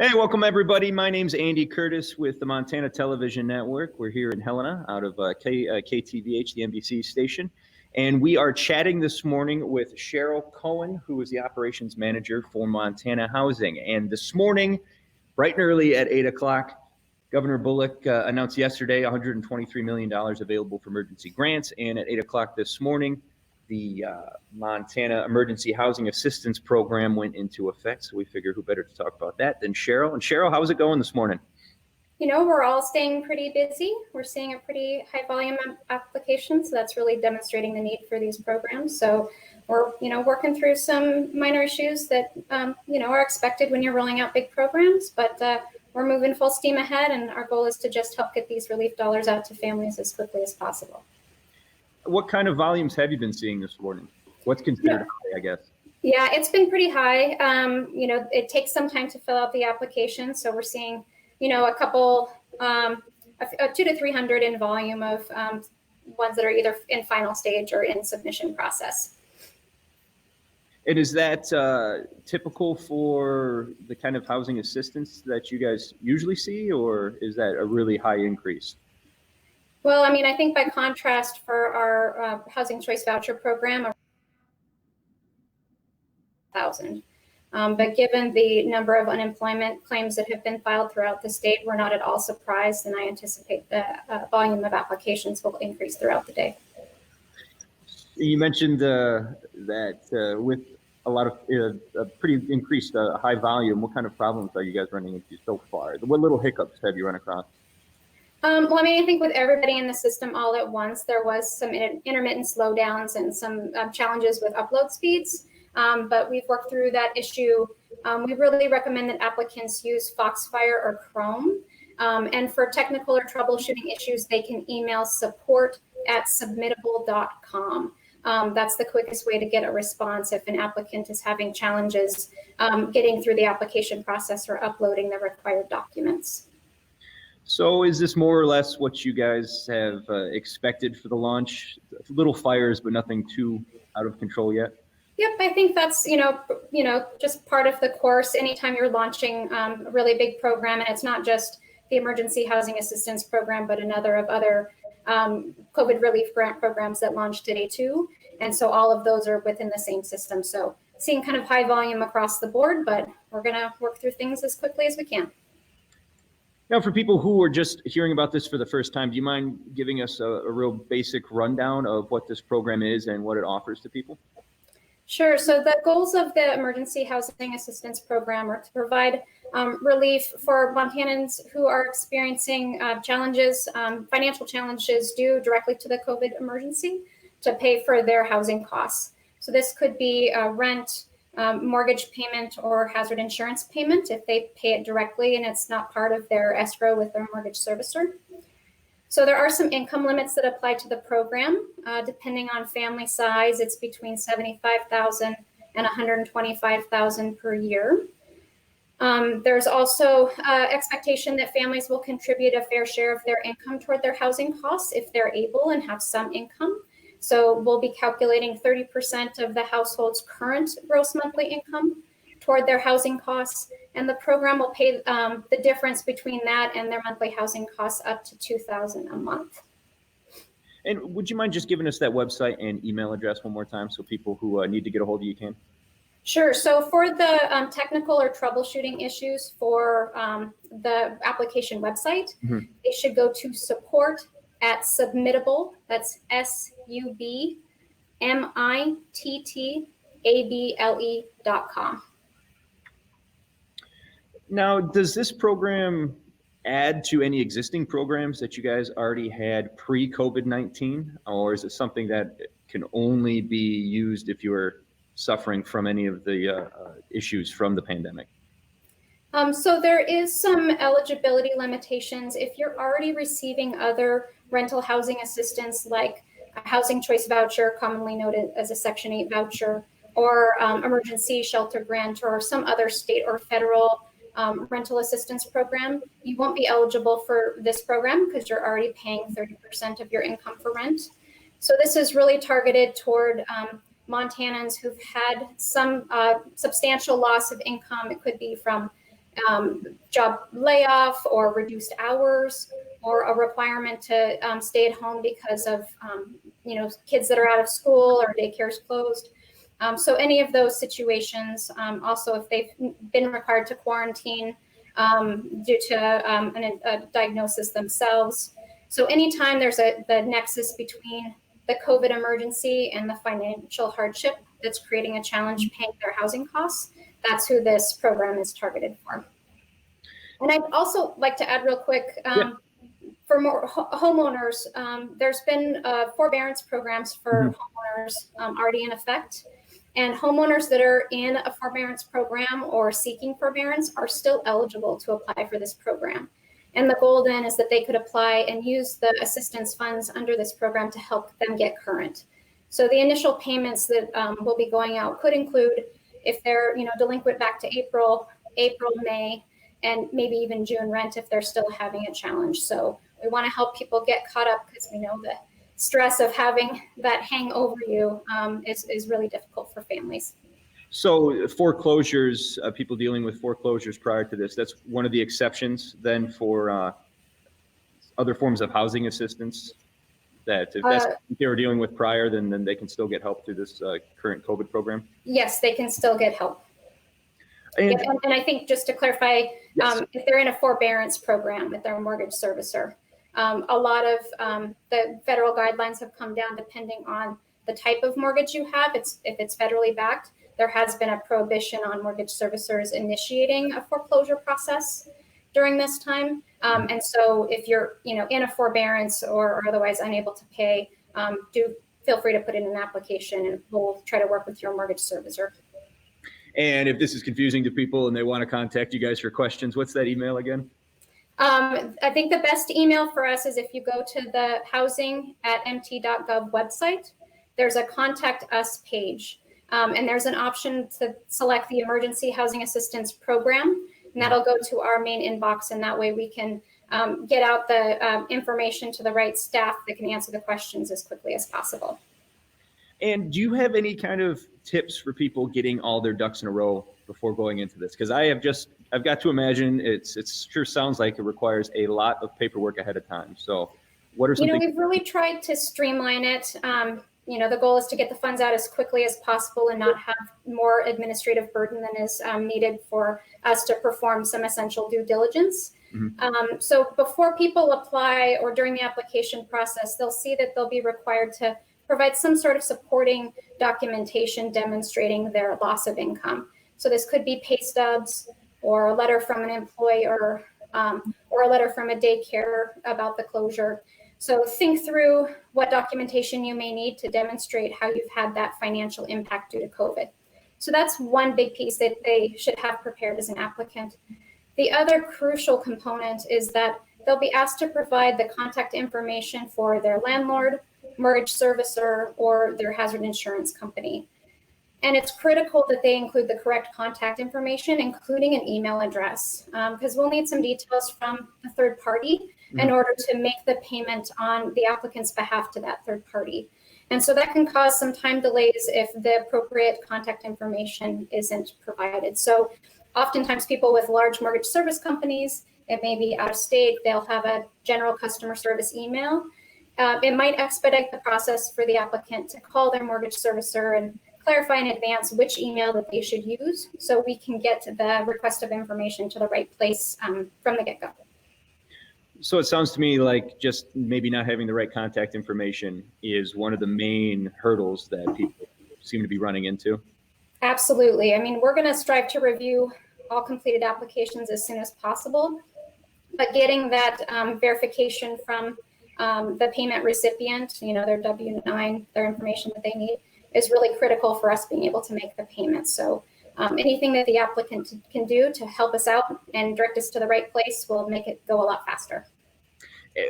Hey, welcome everybody. My name's Andy Curtis with the Montana Television Network. We're here in Helena out of KTVH, the NBC station. And we are chatting this morning with Cheryl Cohen, who is the operations manager for Montana Housing. And this morning, bright and early at 8 o'clock, Governor Bullock announced yesterday $123 million available for emergency grants. And at 8 o'clock this morning, the Montana Emergency Housing Assistance Program went into effect. So we figure who better to talk about that than Cheryl. And Cheryl, how's it going this morning? You know, we're all staying pretty busy. We're seeing a pretty high volume of applications. So that's really demonstrating the need for these programs. So we're, working through some minor issues that, are expected when you're rolling out big programs. But we're moving full steam ahead. And our goal is to just help get these relief dollars out to families as quickly as possible. What kind of volumes have you been seeing this morning? What's considered high, I guess? Yeah, it's been pretty high. It takes some time to fill out the application. So we're seeing, a couple, 200 to 300 in volume of ones that are either in final stage or in submission process. And is that typical for the kind of housing assistance that you guys usually see, or is that a really high increase? Well, I think by contrast for our Housing Choice Voucher Program, 1,000. But given the number of unemployment claims that have been filed throughout the state, we're not at all surprised, and I anticipate the volume of applications will increase throughout the day. You mentioned that with a lot of a pretty increased high volume, what kind of problems are you guys running into so far? What little hiccups have you run across? I think with everybody in the system all at once, there was some intermittent slowdowns and some challenges with upload speeds. But we've worked through that issue. We really recommend that applicants use Foxfire or Chrome. And for technical or troubleshooting issues, they can email support@submittable.com. That's the quickest way to get a response if an applicant is having challenges getting through the application process or uploading the required documents. So is this more or less what you guys have expected for the launch? Little fires, but nothing too out of control yet? Yep, I think that's, just part of the course. Anytime you're launching a really big program, and it's not just the Emergency Housing Assistance Program, but another of other COVID relief grant programs that launched today too. And so all of those are within the same system. So seeing kind of high volume across the board, but we're gonna work through things as quickly as we can. Now, for people who are just hearing about this for the first time, do you mind giving us a real basic rundown of what this program is and what it offers to people? Sure. So the goals of the Emergency Housing Assistance Program are to provide relief for Montanans who are experiencing challenges, financial challenges due directly to the COVID emergency, to pay for their housing costs. So this could be rent, mortgage payment, or hazard insurance payment if they pay it directly and it's not part of their escrow with their mortgage servicer. So there are some income limits that apply to the program. Depending on family size, it's between $75,000 and $125,000 per year. There's also expectation that families will contribute a fair share of their income toward their housing costs if they're able and have some income. So we'll be calculating 30% of the household's current gross monthly income toward their housing costs, and the program will pay the difference between that and their monthly housing costs up to $2,000 a month. And would you mind just giving us that website and email address one more time so people who need to get a hold of you can? Sure. So for the technical or troubleshooting issues for the application website, they should go to support@submittable. That's SUBMITTABLE.com. Now, does this program add to any existing programs that you guys already had pre-COVID-19, or is it something that can only be used if you're suffering from any of the issues from the pandemic? So there is some eligibility limitations. If you're already receiving other rental housing assistance, like a housing choice voucher, commonly noted as a Section 8 voucher, or emergency shelter grant, or some other state or federal rental assistance program, you won't be eligible for this program because you're already paying 30% of your income for rent. So this is really targeted toward Montanans who've had some substantial loss of income. It could be from job layoff or reduced hours, or a requirement to stay at home because of kids that are out of school or daycare's closed. So any of those situations, also if they've been required to quarantine due to a diagnosis themselves. So anytime there's the nexus between the COVID emergency and the financial hardship that's creating a challenge paying their housing costs, that's who this program is targeted for. And I'd also like to add real quick, for more homeowners, there's been forbearance programs for homeowners already in effect. And homeowners that are in a forbearance program or seeking forbearance are still eligible to apply for this program. And the goal then is that they could apply and use the assistance funds under this program to help them get current. So the initial payments that will be going out could include, if they're delinquent back to April, May, and maybe even June rent if they're still having a challenge. So we want to help people get caught up because we know that stress of having that hang over you is really difficult for families. So foreclosures, people dealing with foreclosures prior to this, that's one of the exceptions then for other forms of housing assistance, that if that's what they were dealing with prior, then they can still get help through this current COVID program? Yes, they can still get help. And I think just to clarify, yes. If they're in a forbearance program, if they're a mortgage servicer, a lot of the federal guidelines have come down depending on the type of mortgage you have. If it's federally backed, there has been a prohibition on mortgage servicers initiating a foreclosure process during this time. And so if you're in a forbearance or otherwise unable to pay, do feel free to put in an application and we'll try to work with your mortgage servicer. And if this is confusing to people and they want to contact you guys for questions, what's that email again? I think the best email for us is if you go to the housing@mt.gov website, there's a contact us page. And there's an option to select the emergency housing assistance program, and that'll go to our main inbox. And that way we can get out the information to the right staff that can answer the questions as quickly as possible. And do you have any kind of tips for people getting all their ducks in a row before going into this? Because I've got to imagine it sure sounds like it requires a lot of paperwork ahead of time. So what are some things? We've really tried to streamline it. The goal is to get the funds out as quickly as possible and not have more administrative burden than is needed for us to perform some essential due diligence. So before people apply or during the application process, they'll see that they'll be required to provide some sort of supporting documentation demonstrating their loss of income. So this could be pay stubs or a letter from an employer or a letter from a daycare about the closure. So think through what documentation you may need to demonstrate how you've had that financial impact due to COVID. So that's one big piece that they should have prepared as an applicant. The other crucial component is that they'll be asked to provide the contact information for their landlord, mortgage servicer, or their hazard insurance company. And it's critical that they include the correct contact information, including an email address, because we'll need some details from the third party in order to make the payment on the applicant's behalf to that third party. And so that can cause some time delays if the appropriate contact information isn't provided. So oftentimes people with large mortgage service companies, it may be out of state, they'll have a general customer service email. It might expedite the process for the applicant to call their mortgage servicer and clarify in advance which email that they should use so we can get the request of information to the right place from the get-go. So it sounds to me like just maybe not having the right contact information is one of the main hurdles that people seem to be running into. Absolutely. I mean, we're going to strive to review all completed applications as soon as possible, but getting that verification from the payment recipient, their W-9, their information that they need, is really critical for us being able to make the payment. So anything that the applicant can do to help us out and direct us to the right place will make it go a lot faster.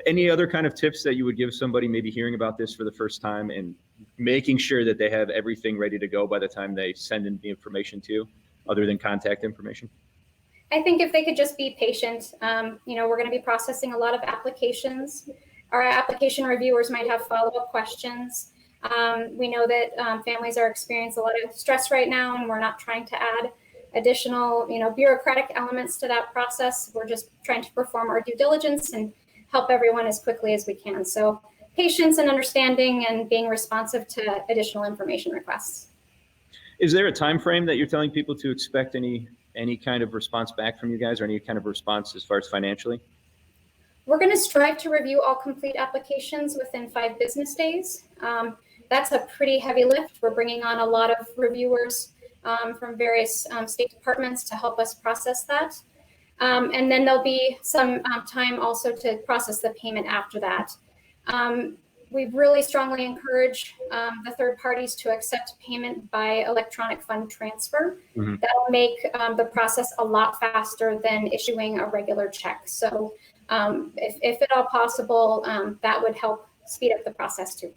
Any other kind of tips that you would give somebody maybe hearing about this for the first time and making sure that they have everything ready to go by the time they send in the information to you, other than contact information? I think if they could just be patient, we're going to be processing a lot of applications. Our application reviewers might have follow-up questions. We know that families are experiencing a lot of stress right now, and we're not trying to add additional, bureaucratic elements to that process. We're just trying to perform our due diligence and help everyone as quickly as we can. So patience and understanding and being responsive to additional information requests. Is there a time frame that you're telling people to expect any kind of response back from you guys, or any kind of response as far as financially? We're going to strive to review all complete applications within 5 business days. That's a pretty heavy lift. We're bringing on a lot of reviewers from various state departments to help us process that. And then there'll be some time also to process the payment after that. We really strongly encourage the third parties to accept payment by electronic fund transfer. Mm-hmm. That'll make the process a lot faster than issuing a regular check. So if at all possible, that would help speed up the process too.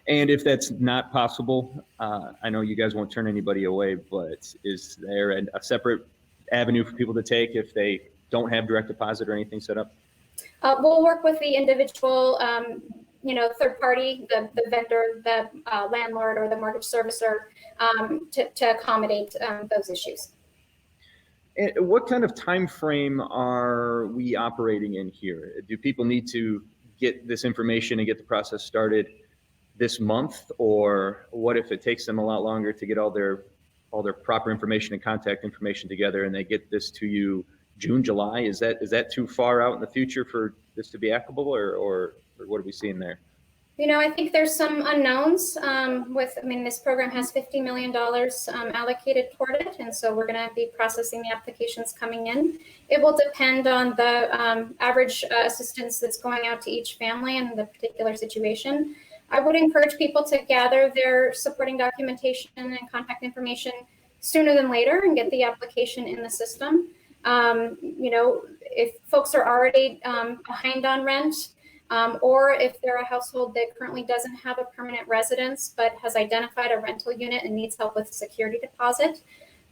And if that's not possible, I know you guys won't turn anybody away, but is there a separate avenue for people to take if they don't have direct deposit or anything set up? We'll work with the individual third party, the vendor, the landlord, or the mortgage servicer to accommodate those issues. And what kind of time frame are we operating in here? Do people need to get this information and get the process started this month, or what if it takes them a lot longer to get all their proper information and contact information together, and they get this to you June, July? Is that too far out in the future for this to be applicable, or what are we seeing there? I think there's some unknowns this program has $50 million allocated toward it. And so we're going to be processing the applications coming in. It will depend on the average assistance that's going out to each family in the particular situation. I would encourage people to gather their supporting documentation and contact information sooner than later and get the application in the system. If folks are already behind on rent, or if they're a household that currently doesn't have a permanent residence but has identified a rental unit and needs help with security deposit,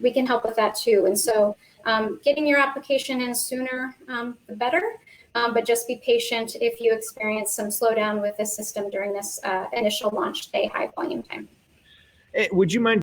we can help with that too. And so getting your application in sooner, the better, but just be patient if you experience some slowdown with the system during this initial launch day high volume time. Would you mind